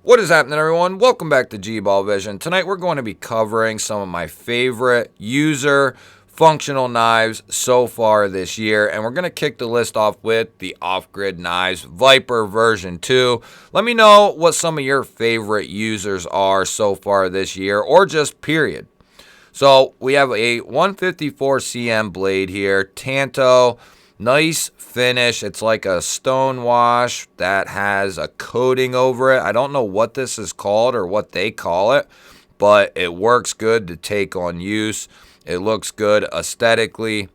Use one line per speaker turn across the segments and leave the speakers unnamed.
What is happening, everyone? Welcome back to G-Ball Vision. Tonight we're going to be covering some of my favorite user functional knives so far this year, and we're going to kick the list off with the off-grid knives Viper version 2. Let me know what some of your favorite users are so far this year, or just period. So we have a 154 cm blade here, Tanto. Nice finish. It's like a stone wash that has a coating over it. I don't know what this is called or what they call it, but it works good to take on use. It looks good aesthetically.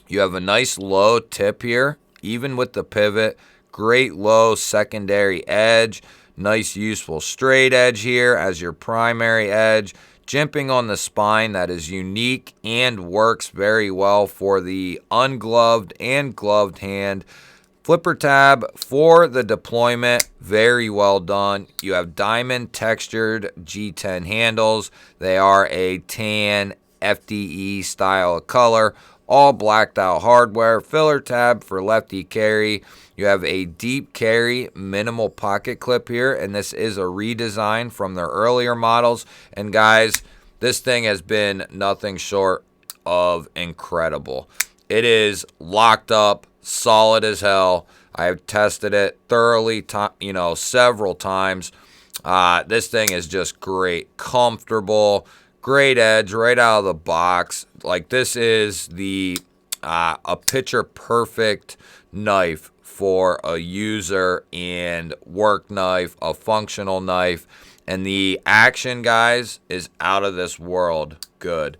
You have a nice low tip here, even with the pivot. Great low secondary edge. Nice useful straight edge here as your primary edge. Jimping on the spine that is unique and works very well for the ungloved and gloved hand. Flipper tab for the deployment, very well done. You have diamond textured G10 handles. They are a tan FDE style of color. All blacked out hardware. Filler tab for lefty carry. You have a deep carry minimal pocket clip here, and this is a redesign from their earlier models. And guys, this thing has been nothing short of incredible. It is locked up, solid as hell. I have tested it thoroughly, several times. This thing is just great, comfortable. Great edge right out of the box. Like, this is the a picture perfect knife for a user and work knife, a functional knife. And the action, guys, is out of this world good.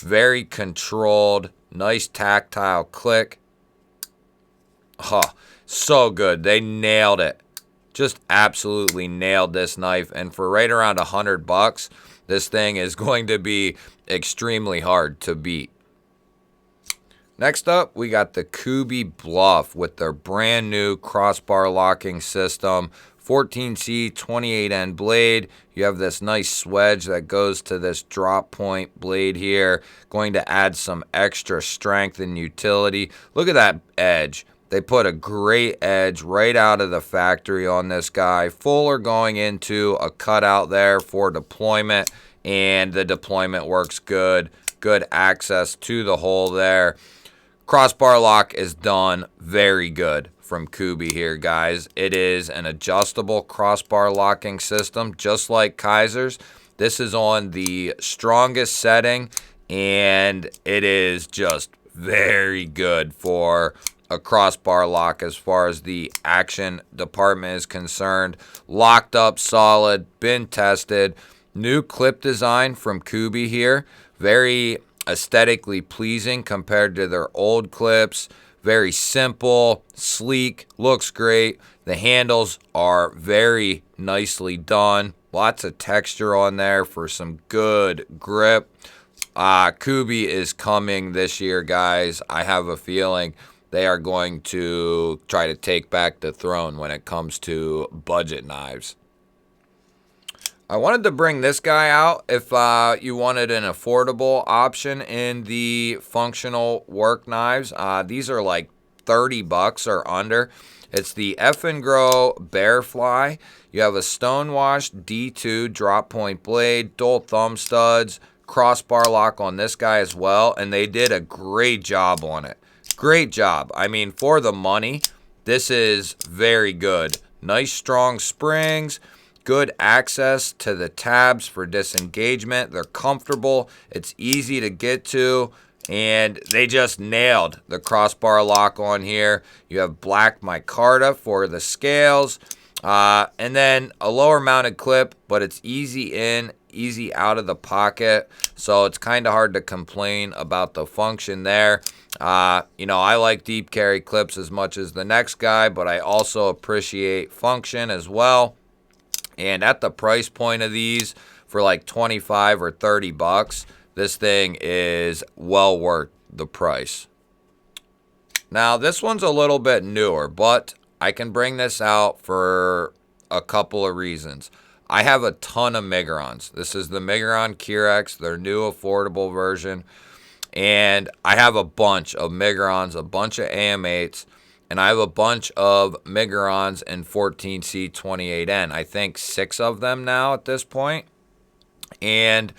Very controlled, nice tactile click. So good. They nailed it. Just absolutely nailed this knife. And for right around $100, this thing is going to be extremely hard to beat. Next up, we got the Kooby Bluff with their brand new crossbar locking system. 14C 28N blade. You have this nice swedge that goes to this drop point blade here. Going to add some extra strength and utility. Look at that edge. They put a great edge right out of the factory on this guy. Fuller going into a cutout there for deployment, and the deployment works good. Good access to the hole there. Crossbar lock is done very good from Kubey here, guys. It is an adjustable crossbar locking system, just like Kaiser's. This is on the strongest setting, and it is just very good for a crossbar lock as far as the action department is concerned. Locked up solid, been tested. New clip design from Kubey here. Very aesthetically pleasing compared to their old clips. Very simple, sleek, looks great. The handles are very nicely done. Lots of texture on there for some good grip. Kubey is coming this year, guys. I have a feeling they are going to try to take back the throne when it comes to budget knives. I wanted to bring this guy out if you wanted an affordable option in the functional work knives. These are like $30 or under. It's the Effigy Growfly. You have a stonewash D2 drop point blade, dual thumb studs, crossbar lock on this guy as well, and they did a great job on it. Great job. I mean, for the money, this is very good. Nice strong springs. Good access to the tabs for disengagement. They're comfortable. It's easy to get to. And they just nailed the crossbar lock on here. You have black micarta for the scales. And then a lower mounted clip, but it's easy in, easy out of the pocket. So it's kind of hard to complain about the function there. I like deep carry clips as much as the next guy, but I also appreciate function as well. And at the price point of these, for like 25 or $30, this thing is well worth the price. Now, this one's a little bit newer, but I can bring this out for a couple of reasons. I have a ton of Migrons. This is the Migon KX, their new affordable version. And I have a bunch of Migrons, a bunch of AM8s. And I have a bunch of Migrons in 14C 28N. I think 6 of them now at this point. And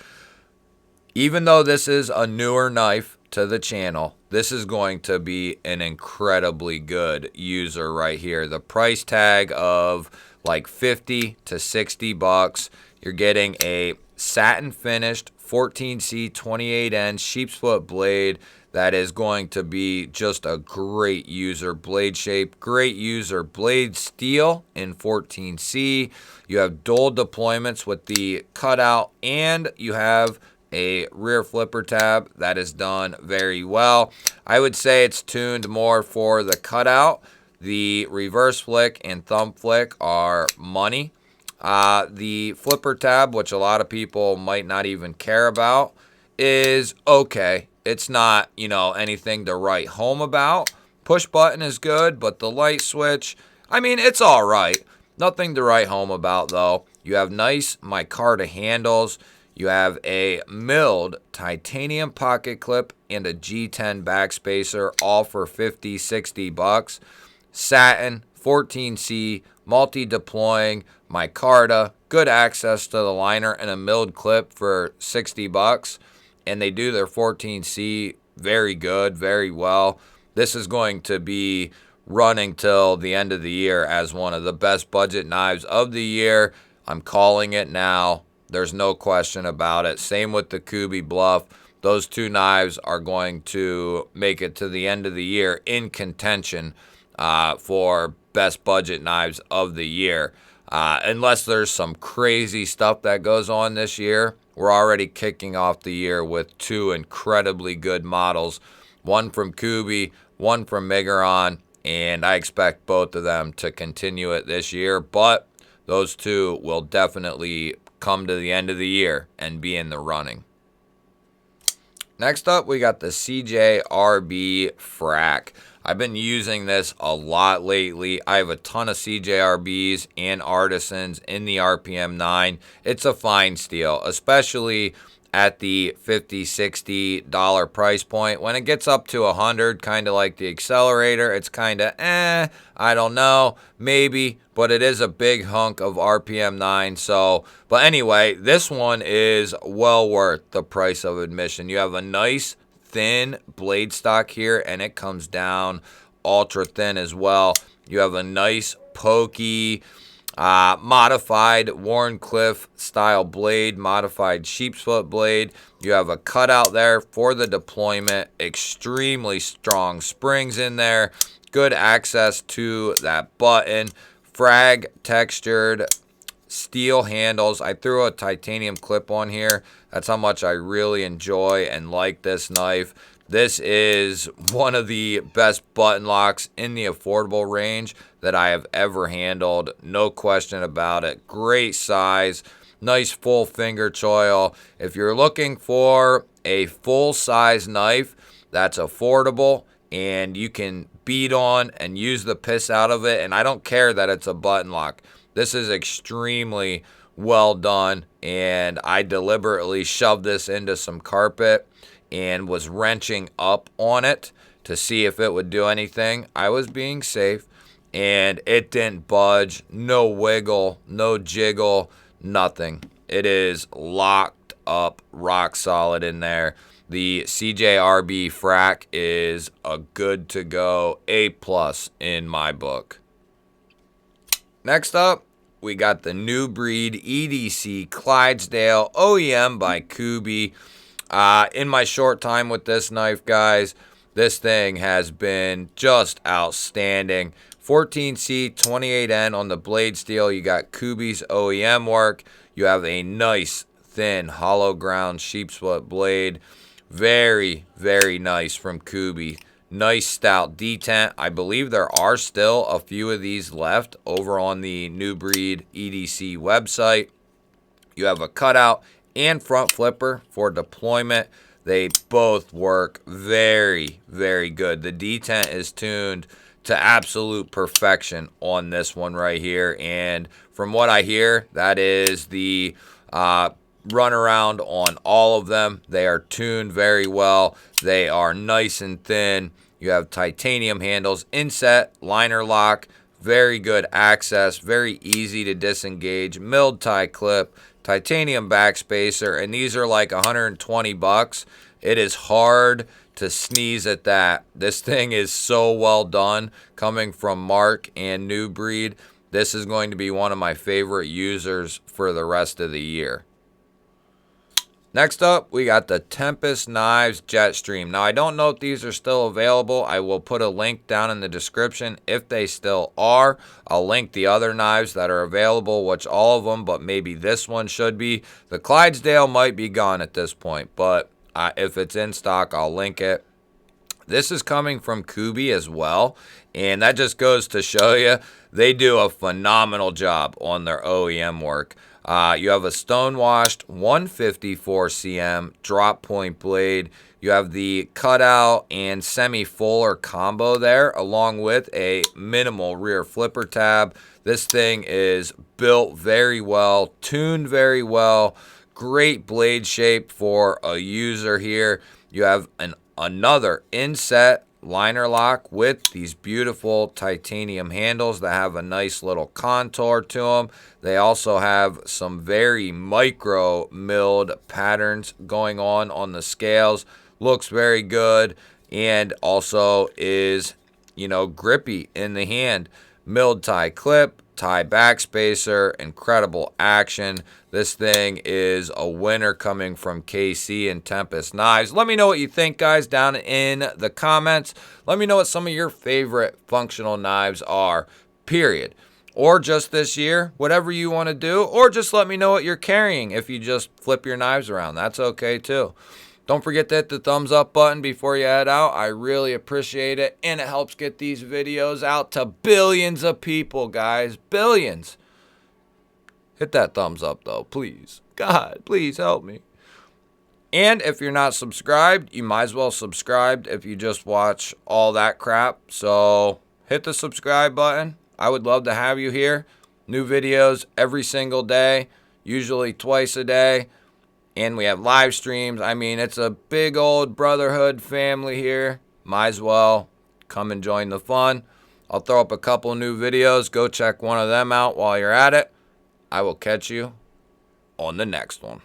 even though this is a newer knife to the channel, this is going to be an incredibly good user right here. The price tag of like 50 to 60 bucks. You're getting a satin finished 14C 28N sheep's foot blade that is going to be just a great user blade shape, great user blade steel in 14C. You have dual deployments with the cutout, and you have a rear flipper tab that is done very well. I would say it's tuned more for the cutout. The reverse flick and thumb flick are money. The flipper tab, which a lot of people might not even care about, is okay. It's not, anything to write home about. Push button is good, but the light switch, I mean, it's all right. Nothing to write home about, though. You have nice micarta handles. You have a milled titanium pocket clip and a G10 backspacer, all for 50, 60 bucks. Satin, 14C, multi-deploying, micarta, good access to the liner, and a milled clip for 60 bucks. And they do their 14C very good, very well. This is going to be running till the end of the year as one of the best budget knives of the year. I'm calling it now. There's no question about it. Same with the Kooby Bluff. Those two knives are going to make it to the end of the year in contention for best budget knives of the year. Unless there's some crazy stuff that goes on this year, we're already kicking off the year with two incredibly good models. One from Kubey, one from Migon, and I expect both of them to continue it this year. But those two will definitely come to the end of the year and be in the running. Next up, we got the CJRB Frack. I've been using this a lot lately. I have a ton of CJRBs and Artisans in the RPM 9. It's a fine steel, especially at the $50, $60 price point. When it gets up to $100, kind of like the Accelerator, it's kind of I don't know, maybe, but it is a big hunk of RPM 9. So, but anyway, this one is well worth the price of admission. You have a nice thin blade stock here, and it comes down ultra thin as well. You have a nice pokey modified Warncliffe style blade, modified sheep's foot blade. You have a cutout there for the deployment, extremely strong springs in there, good access to that button, frag textured steel handles. I threw a titanium clip on here. That's how much I really enjoy and like this knife. This is one of the best button locks in the affordable range that I have ever handled. No question about it. Great size. Nice full finger choil. If you're looking for a full-size knife that's affordable and you can beat on and use the piss out of it, and I don't care that it's a button lock. This is extremely well done, and I deliberately shoved this into some carpet and was wrenching up on it to see if it would do anything. I was being safe, and it didn't budge. No wiggle, no jiggle, nothing. It is locked up, rock solid in there. The CJRB Frack is a good to go A+ in my book. Next up, we got the new breed EDC Clydesdale OEM by Kubey. In my short time with this knife, guys, this thing has been just outstanding. 14C 28N on the blade steel. You got Kubey's OEM work. You have a nice thin hollow ground sheep's foot blade. Very, very nice from Kubey. Nice stout detent. I believe there are still a few of these left over on the New Breed EDC website. You have a cutout and front flipper for deployment. They both work very, very good. The detent is tuned to absolute perfection on this one right here. And from what I hear, that is the runaround on all of them. They are tuned very well. They are nice and thin. You have titanium handles, inset, liner lock, very good access, very easy to disengage, milled tie clip, titanium backspacer, and these are like 120 bucks. It is hard to sneeze at that. This thing is so well done coming from Mark and New Breed. This is going to be one of my favorite users for the rest of the year. Next up, we got the Tempest knives Jetstream. Now, I don't know if these are still available. I will put a link down in the description if they still are. I'll link the other knives that are available, which all of them, but maybe this one should be. The Clydesdale might be gone at this point, but if it's in stock, I'll link it. This is coming from Kubey as well, and that just goes to show you they do a phenomenal job on their OEM work. You have a stonewashed 154 cm drop point blade. You have the cutout and semi-fuller combo there, along with a minimal rear flipper tab. This thing is built very well, tuned very well. Great blade shape for a user here. You have another inset liner lock with these beautiful titanium handles that have a nice little contour to them. They also have some very micro milled patterns going on the scales. Looks very good, and also is, grippy in the hand. Milled tie clip, tie backspacer, incredible action. This thing is a winner coming from KC and Tempest knives. Let me know what you think, guys, down in the comments. Let me know what some of your favorite functional knives are, period. Or just this year, whatever you want to do. Or just let me know what you're carrying if you just flip your knives around. That's okay, too. Don't forget to hit the thumbs up button before you head out. I really appreciate it, and it helps get these videos out to billions of people, guys. Billions. Hit that thumbs up, though, please. God, please help me. And if you're not subscribed, you might as well subscribe if you just watch all that crap. So hit the subscribe button. I would love to have you here. New videos every single day, usually twice a day. And we have live streams. I mean, it's a big old brotherhood family here. Might as well come and join the fun. I'll throw up a couple new videos. Go check one of them out while you're at it. I will catch you on the next one.